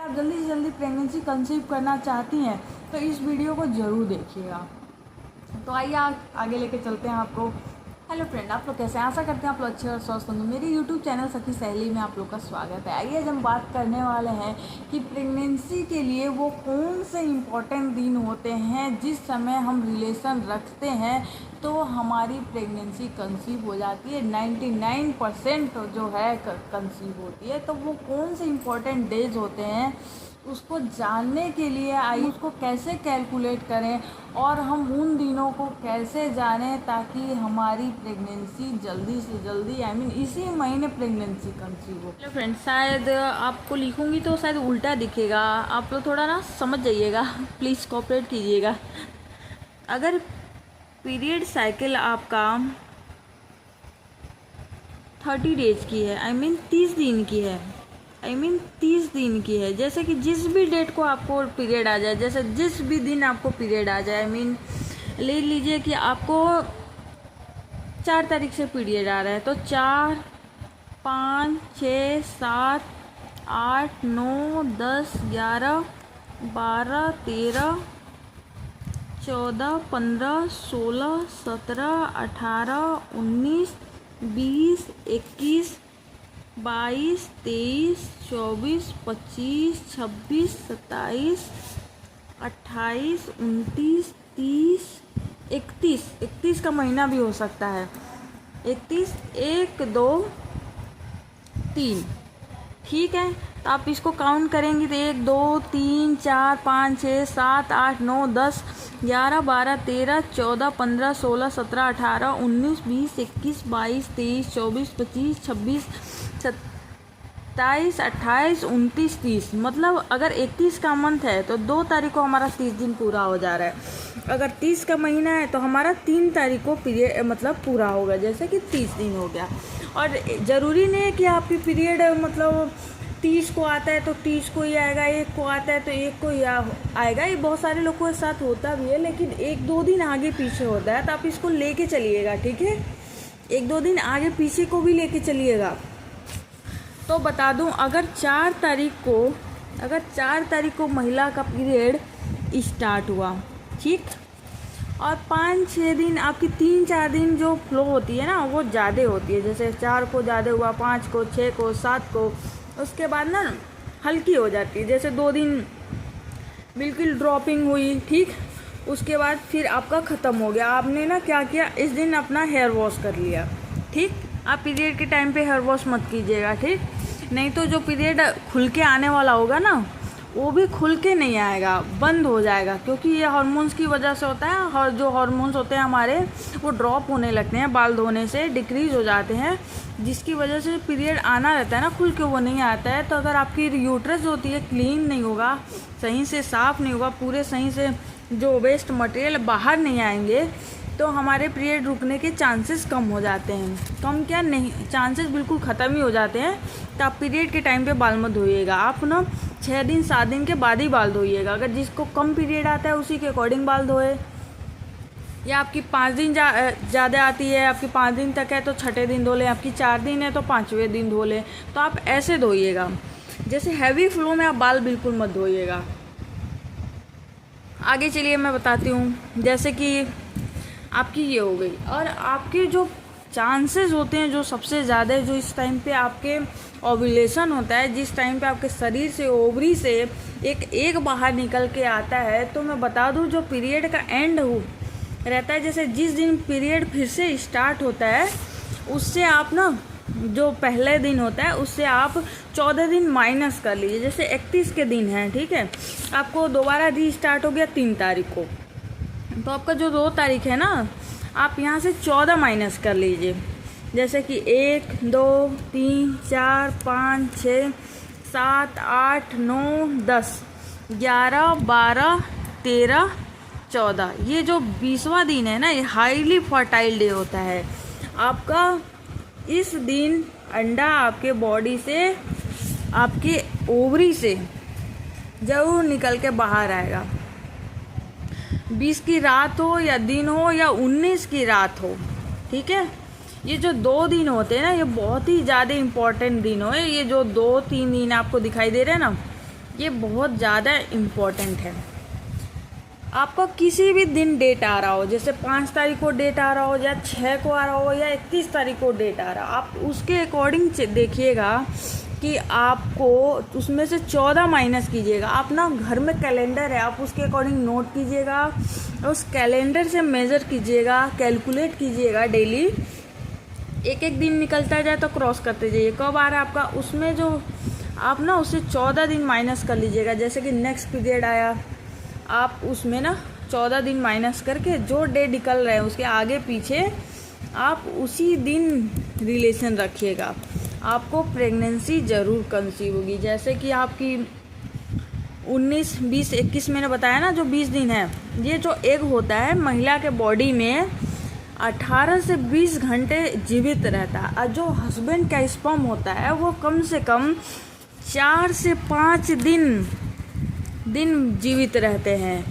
आप जल्दी से जल्दी प्रेगनेंसी कंसीव करना चाहती हैं तो इस वीडियो को ज़रूर देखिएगा। तो आइए आगे लेके चलते हैं आपको। हेलो फ्रेंड, आप लोग कैसे हैं? आशा करते हैं आप लोग अच्छे और स्वस्थ होंगे। मेरे यूट्यूब चैनल सखी सहेली में आप लोग का स्वागत है। आइए आज हम बात करने वाले हैं कि प्रेगनेंसी के लिए वो कौन से इम्पोर्टेंट दिन होते हैं जिस समय हम रिलेशन रखते हैं तो हमारी प्रेगनेंसी कंसीव हो जाती है। 99% जो है कंसीव होती है। तो वो कौन से इम्पोर्टेंट डेज होते हैं उसको जानने के लिए आइए उसको कैसे कैलकुलेट करें और हम उन दिनों को कैसे जानें ताकि हमारी प्रेगनेंसी जल्दी से जल्दी इसी महीने प्रेगनेंसी कंसीव हो। हेलो फ्रेंड्स, शायद आपको लिखूंगी तो शायद उल्टा दिखेगा, आप लोग थोड़ा ना समझ जाइएगा, प्लीज़ कोऑपरेट कीजिएगा। अगर पीरियड साइकिल आपका 30 डेज की है, 30 दिन की है, 30 दिन की है, जैसे कि जिस भी डेट को आपको पीरियड आ जाए, जैसे जिस भी दिन आपको पीरियड आ जाए, ले लीजिए कि आपको 4 तारीख से पीरियड आ रहा है तो 4, 5, 6, 7, 8, 9, 10, 11, 12, 13, 14, 15, 16, 17, 18, 19, 20, 21, 22, 23, 24, 25, 26, 27, 28, 29, 30, 31 का महीना भी हो सकता है। 31, 1, 2, 3, ठीक है। तो आप इसको काउंट करेंगे तो 1, 2, 3, 4, 5, 6, 7, 8, 9, 10, 11, 12, 13, 14, 15, 16, 17, 18, 19, 20, 21, 22, 23, 24, 25, 26, 27, 28, 29, 30। मतलब अगर 31 का मंथ है तो 2 तारीख को हमारा 30 दिन पूरा हो जा रहा है। अगर 30 का महीना है तो हमारा 3 तारीख को पीरियड मतलब पूरा होगा, जैसे कि 30 दिन हो गया। और ज़रूरी नहीं है कि आपकी पीरियड मतलब 30 को आता है तो 30 को ही आएगा, 1 को आता है तो 1 को ही आएगा। ये बहुत सारे लोगों के साथ होता भी है, लेकिन 1-2 दिन आगे पीछे होता है तो आप इसको लेके चलिएगा, ठीक है। 1-2 दिन आगे पीछे को भी लेके चलिएगा। तो बता दूं, अगर 4 तारीख को महिला का पीरियड स्टार्ट हुआ, ठीक, और 5-6 दिन आपकी 3-4 दिन जो फ्लो होती है ना वो ज़्यादा होती है, जैसे 4 को ज़्यादा हुआ, 5 को, 6 को, 7 को, उसके बाद ना हल्की हो जाती है। जैसे 2 दिन बिल्कुल ड्रॉपिंग हुई, ठीक, उसके बाद फिर आपका ख़त्म हो गया। आपने ना क्या किया, इस दिन अपना हेयर वॉश कर लिया, ठीक। आप पीरियड के टाइम पे हेयर वॉश मत कीजिएगा, ठीक, नहीं तो जो पीरियड खुल के आने वाला होगा ना वो भी खुल के नहीं आएगा, बंद हो जाएगा, क्योंकि ये हार्मोन्स की वजह से होता है। और जो हार्मोन्स होते हैं हमारे वो ड्रॉप होने लगते हैं, बाल धोने से डिक्रीज़ हो जाते हैं, जिसकी वजह से पीरियड आना रहता है ना खुल के वो नहीं आता है। तो अगर आपकी यूट्रस होती है क्लीन नहीं होगा, सही से साफ़ नहीं होगा, पूरे सही से जो वेस्ट मटेरियल बाहर नहीं आएंगे तो हमारे पीरियड रुकने के चांसेस कम हो जाते हैं। कम क्या नहीं, चांसेस बिल्कुल ख़त्म ही हो जाते हैं। तो आप पीरियड के टाइम पे बाल मत धोइएगा, आप ना 6 दिन 7 दिन के बाद ही बाल धोइएगा। अगर जिसको कम पीरियड आता है उसी के अकॉर्डिंग बाल धोए, या आपकी 5 दिन ज़्यादा आती है, आपकी 5 दिन तक है तो 6ठे दिन धो लें, आपकी 4 दिन है तो 5वें दिन धो लें। तो आप ऐसे धोइएगा, जैसे हैवी फ्लो में आप बाल बिल्कुल मत धोइएगा। आगे चलिए मैं बताती हूँ, जैसे कि आपकी ये हो गई। और आपके जो चांसेस होते हैं जो सबसे ज़्यादा, जो इस टाइम पे आपके ओव्यूलेशन होता है, जिस टाइम पे आपके शरीर से ओवरी से एक बाहर निकल के आता है, तो मैं बता दूं जो पीरियड का एंड रहता है, जैसे जिस दिन पीरियड फिर से स्टार्ट होता है उससे आप ना जो पहले दिन होता है उससे आप 14 दिन माइनस कर लीजिए। जैसे 31 के दिन है, ठीक है, आपको दोबारा रीस्टार्ट हो गया 3 तारीख को, तो आपका जो 2 तारीख है ना आप यहाँ से 14 माइनस कर लीजिए। जैसे कि 1, 2, 3, 4, 5, 6, 7, 8, 9, 10, 11, 12, 13, 14, ये जो 20वां दिन है ना ये हाईली फर्टाइल डे होता है आपका। इस दिन अंडा आपके बॉडी से, आपके ओवरी से जरूर निकल के बाहर आएगा। 20 की रात हो या दिन हो या 19 की रात हो, ठीक है। ये जो 2 दिन होते हैं ना ये बहुत ही ज़्यादा इम्पोर्टेंट दिन हो। ये जो 2-3 दिन आपको दिखाई दे रहे हैं ना ये बहुत ज़्यादा इम्पोर्टेंट है। आपका किसी भी दिन डेट आ रहा हो, जैसे 5 तारीख को डेट आ रहा हो या 6 को आ रहा हो या 31 तारीख को डेट आ रहा हो, आप उसके अकॉर्डिंग देखिएगा कि आपको उसमें से 14 माइनस कीजिएगा। आप ना घर में कैलेंडर है, आप उसके अकॉर्डिंग नोट कीजिएगा, उस कैलेंडर से मेज़र कीजिएगा, कैलकुलेट कीजिएगा डेली। एक एक दिन निकलता जाए तो क्रॉस करते जाइए, कब आ रहा है आपका, उसमें जो आप ना उससे 14 दिन माइनस कर लीजिएगा। जैसे कि नेक्स्ट पीरियड आया, आप उसमें ना 14 दिन माइनस करके जो डे निकल रहे हैं उसके आगे पीछे आप उसी दिन रिलेशन रखिएगा। आपको प्रेगनेंसी ज़रूर कंसीव होगी। जैसे कि आपकी 19, 20, 21 मैंने बताया ना, जो 20 दिन है, ये जो एग होता है महिला के बॉडी में 18 से 20 घंटे जीवित रहता है, और जो हस्बैंड का स्पर्म होता है वो कम से कम 4 से 5 दिन जीवित रहते हैं।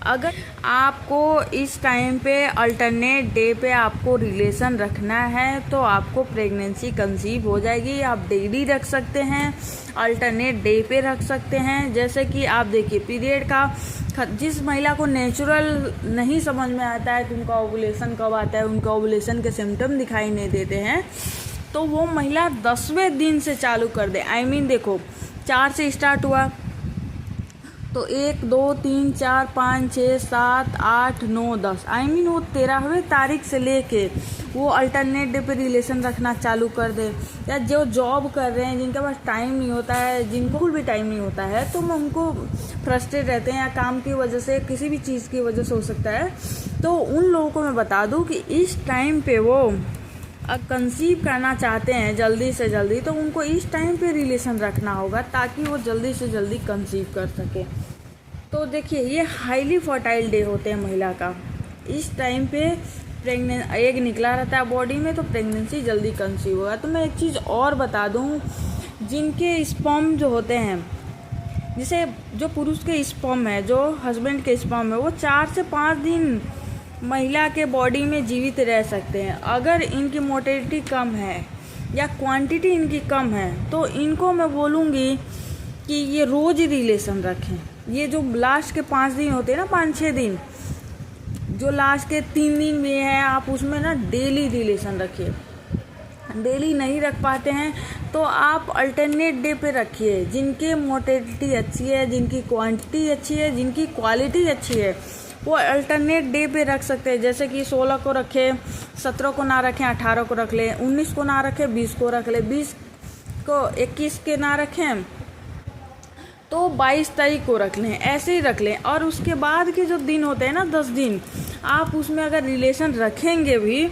अगर आपको इस टाइम पे अल्टरनेट डे पे आपको रिलेशन रखना है तो आपको प्रेगनेंसी कंसीव हो जाएगी। आप डेली रख सकते हैं, अल्टरनेट डे पे रख सकते हैं। जैसे कि आप देखिए पीरियड का, जिस महिला को नेचुरल नहीं समझ में आता है कि उनका ओवुलेशन कब आता है, उनका ओवुलेशन के सिम्टम दिखाई नहीं देते हैं, तो वो महिला 10वें दिन से चालू कर दे। देखो 4 से स्टार्ट हुआ तो 1, 2, 3, 4, 5, 6, 7, 8, 9, 10 वो 13वें तारीख से लेके वो अल्टरनेट डे पे रिलेशन रखना चालू कर दे। या जो जॉब कर रहे हैं, जिनके पास टाइम नहीं होता है, जिनको बिल्कुल भी टाइम नहीं होता है, तो उनको फ्रस्ट्रेट रहते हैं या काम की वजह से, किसी भी चीज़ की वजह से हो सकता है, तो उन लोगों को मैं बता दूं कि इस टाइम पे वो कंसीव करना चाहते हैं जल्दी से जल्दी, तो उनको इस टाइम पे रिलेशन रखना होगा ताकि वो जल्दी से जल्दी कंसीव कर सके। तो देखिए ये हाईली फर्टाइल डे होते हैं महिला का। इस टाइम पे एग निकला रहता है बॉडी में, तो प्रेगनेंसी जल्दी कंसीव होगा। तो मैं एक चीज़ और बता दूं, जिनके स्पर्म जो होते हैं, जैसे जो पुरुष के स्पर्म है, जो हस्बैंड के स्पर्म है, वो 4 से 5 दिन महिला के बॉडी में जीवित रह सकते हैं। अगर इनकी मोटिलिटी कम है या क्वांटिटी इनकी कम है, तो इनको मैं बोलूँगी कि ये रोज़ रिलेशन रखें। ये जो लास्ट के 5 दिन होते हैं ना, 5-6 दिन, जो लास्ट के 3 दिन में है, आप उसमें ना डेली रिलेशन रखिए। डेली नहीं रख पाते हैं तो आप अल्टरनेट डे पे रखिए। जिनकी मोटिलिटी अच्छी है, जिनकी क्वांटिटी अच्छी है, जिनकी क्वालिटी अच्छी है, वो अल्टरनेट डे पे रख सकते हैं। जैसे कि 16 को रखें, 17 को ना रखें, 18 को रख लें, 19 को ना रखें, 20 को रख लें, 20 को 21 के ना रखें तो 22 तारीख को रख लें, ऐसे ही रख लें। और उसके बाद के जो दिन होते हैं ना, 10 दिन, आप उसमें अगर रिलेशन रखेंगे भी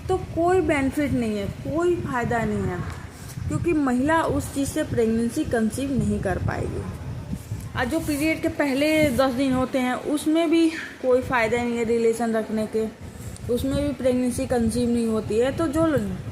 तो कोई बेनिफिट नहीं है, कोई फ़ायदा नहीं है, क्योंकि महिला उस चीज़ से प्रेगनेंसी कंसीव नहीं कर पाएगी। और जो पीरियड के पहले 10 दिन होते हैं उसमें भी कोई फ़ायदा नहीं है रिलेशन रखने के, उसमें भी प्रेगनेंसी कंसीव नहीं होती है। तो जो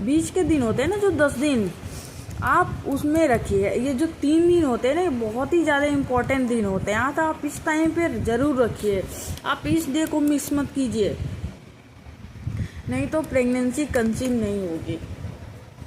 बीच के दिन होते हैं ना, जो 10 दिन, आप उसमें रखिए। ये जो 3 दिन होते हैं ना, ये बहुत ही ज़्यादा इम्पोर्टेंट दिन होते हैं, तो आप इस टाइम पे ज़रूर रखिए। आप इस डे को मिस मत कीजिए, नहीं तो प्रेगनेंसी कंसीव नहीं होगी।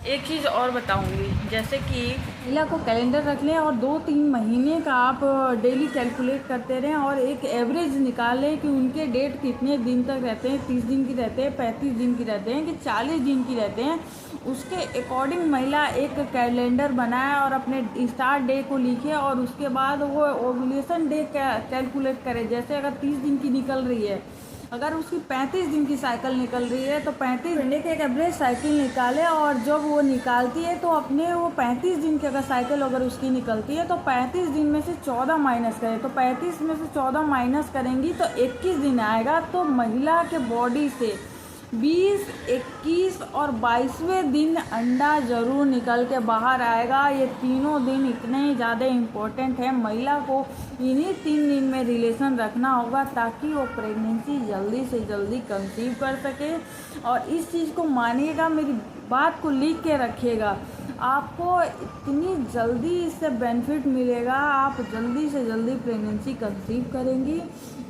एक चीज़ और बताऊंगी, जैसे कि महिला को कैलेंडर रख लें और 2-3 महीने का आप डेली कैलकुलेट करते रहें और एक एवरेज निकालें कि उनके डेट कितने दिन तक रहते हैं, 30 दिन की रहते हैं, 35 दिन की रहते हैं, कि 40 दिन की रहते हैं। उसके अकॉर्डिंग महिला एक कैलेंडर बनाए और अपने स्टार्ट डे को लिखे और उसके बाद वो ओवुलेशन डे कैलकुलेट करे। जैसे अगर 30 दिन की निकल रही है, अगर उसकी 35 दिन की साइकिल निकल रही है, तो 35 घंटे के एक एवरेज साइकिल निकाले, और जब वो निकालती है तो अपने वो 35 दिन की अगर साइकिल अगर उसकी निकलती है तो 35 दिन में से 14 माइनस करें। तो 35 में से 14 माइनस करेंगी तो 21 दिन आएगा। तो महिला के बॉडी से 20, 21 और 22वें दिन अंडा ज़रूर निकल के बाहर आएगा। ये तीनों दिन इतने ज़्यादा इम्पोर्टेंट है, महिला को इन्हीं 3 दिन में रिलेशन रखना होगा ताकि वो प्रेगनेंसी जल्दी से जल्दी कंसीव कर सके। और इस चीज़ को मानिएगा, मेरी बात को लिख के रखिएगा। आपको इतनी जल्दी इससे बेनिफिट मिलेगा, आप जल्दी से जल्दी प्रेगनेंसी कंसीव करेंगी।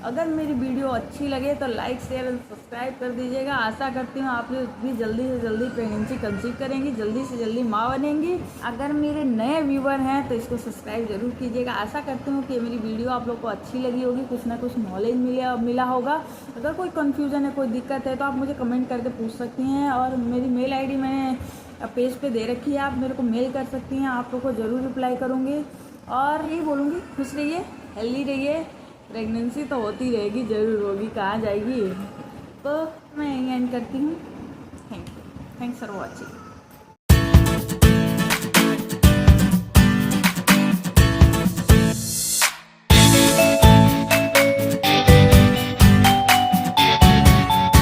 अगर मेरी वीडियो अच्छी लगे तो लाइक शेयर और सब्सक्राइब कर दीजिएगा। आशा करती हूँ आप भी जल्दी से जल्दी प्रेगनेंसी कंसीव करेंगी, जल्दी से जल्दी माँ बनेंगी। अगर मेरे नए व्यूवर हैं तो इसको सब्सक्राइब जरूर कीजिएगा। आशा करती हूँ कि मेरी वीडियो आप लोग को अच्छी लगी होगी, कुछ ना कुछ नॉलेज मिला होगा। अगर कोई कन्फ्यूज़न है, कोई दिक्कत है तो आप मुझे कमेंट करके पूछ सकती हैं। और मेरी मेल ID मैंने पेज पे दे रखी है, आप मेरे को मेल कर सकती हैं, आप लोग को ज़रूर रिप्लाई करूँगी। और यही बोलूँगी, खुश रहिए, हेल्दी रहिए। प्रेगनेंसी तो होती रहेगी, ज़रूर होगी, कहाँ जाएगी। तो मैं यही एंड करती हूँ। Thank you, thanks for watching.